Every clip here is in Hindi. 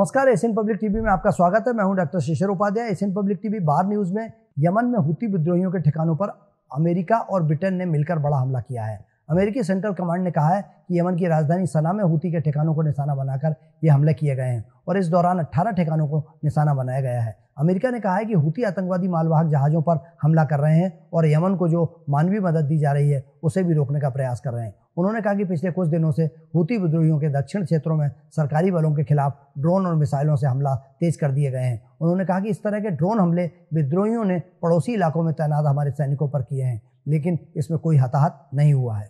नमस्कार, एशियन पब्लिक टीवी में आपका स्वागत है। मैं हूं डॉक्टर शिशिर उपाध्याय। एशियन पब्लिक टीवी बार न्यूज में यमन में हुती विद्रोहियों के ठिकानों पर अमेरिका और ब्रिटेन ने मिलकर बड़ा हमला किया है। अमेरिकी सेंट्रल कमांड ने कहा है कि यमन की राजधानी सना में हुती के ठिकानों को निशाना बनाकर ये हमले किए गए हैं और इस दौरान 18 ठिकानों को निशाना बनाया गया है। अमेरिका ने कहा है कि हुती आतंकवादी मालवाहक जहाजों पर हमला कर रहे हैं और यमन को जो मानवीय मदद दी जा रही है उसे भी रोकने का प्रयास कर रहे हैं। उन्होंने कहा कि पिछले कुछ दिनों से हुती विद्रोहियों के दक्षिण क्षेत्रों में सरकारी बलों के खिलाफ ड्रोन और मिसाइलों से हमला तेज कर दिए गए हैं। उन्होंने कहा कि इस तरह के ड्रोन हमले विद्रोहियों ने पड़ोसी इलाकों में तैनात हमारे सैनिकों पर किए हैं, लेकिन इसमें कोई हताहत नहीं हुआ है।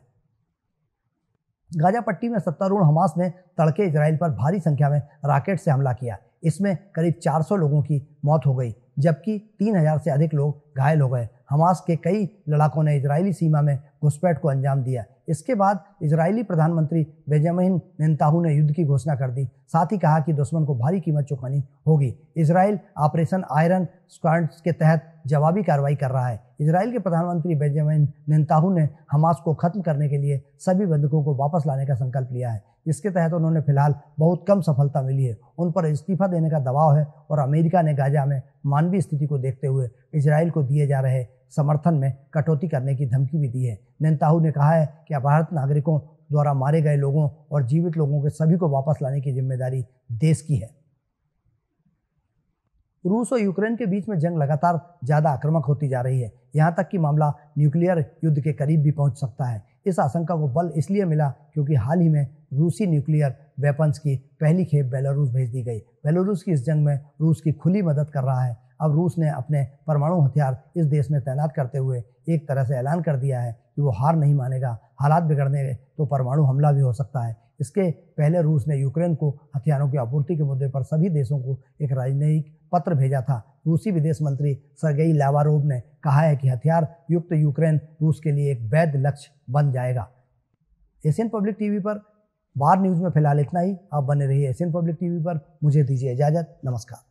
गाजा पट्टी में सत्तारूढ़ हमास ने तड़के इजराइल पर भारी संख्या में रॉकेट से हमला किया। इसमें करीब 400 लोगों की मौत हो गई, जबकि 3000 से अधिक लोग घायल हो गए। हमास के कई लड़ाकों ने इजरायली सीमा में घुसपैठ को अंजाम दिया। इसके बाद इजरायली प्रधानमंत्री बेंजामिन नेतन्याहू ने युद्ध की घोषणा कर दी। साथ ही कहा कि दुश्मन को भारी कीमत चुकानी होगी। इजराइल ऑपरेशन आयरन स्क्वाड्स के तहत जवाबी कार्रवाई कर रहा है। इजराइल के प्रधानमंत्री बेंजामिन नेतन्याहू ने हमास को खत्म करने के लिए सभी बंधकों को वापस लाने का संकल्प लिया है। इसके तहत उन्होंने फिलहाल बहुत कम सफलता मिली है। उन पर इस्तीफा देने का दबाव है और अमेरिका ने गाजा में मानवीय स्थिति को देखते हुए इजराइल को दिए जा रहे समर्थन में कटौती करने की धमकी भी दी है। नेतन्याहू ने कहा है कि भारत नागरिकों द्वारा मारे गए लोगों और जीवित लोगों के सभी को वापस लाने की जिम्मेदारी देश की है। रूस और यूक्रेन के बीच में जंग लगातार ज्यादा आक्रामक होती जा रही है, यहाँ तक कि मामला न्यूक्लियर युद्ध के करीब भी पहुंच सकता है। इस आशंका को बल इसलिए मिला क्योंकि हाल ही में रूसी न्यूक्लियर वेपन्स की पहली खेप बेलारूस भेज दी गई। बेलारूस की इस जंग में रूस की खुली मदद कर रहा है। अब रूस ने अपने परमाणु हथियार इस देश में तैनात करते हुए एक तरह से ऐलान कर दिया है कि वो हार नहीं मानेगा। हालात बिगड़ने तो परमाणु हमला भी हो सकता है। इसके पहले रूस ने यूक्रेन को हथियारों की आपूर्ति के मुद्दे पर सभी देशों को एक राजनयिक पत्र भेजा था। रूसी विदेश मंत्री सर्गेई लावारोव ने कहा है कि हथियार युक्त यूक्रेन रूस के लिए एक वैध लक्ष्य बन जाएगा। एशियन पब्लिक टीवी पर बार न्यूज में फिलहाल इतना ही। आप बने रहिए एशियन पब्लिक टीवी पर। मुझे दीजिए इजाजत। नमस्कार।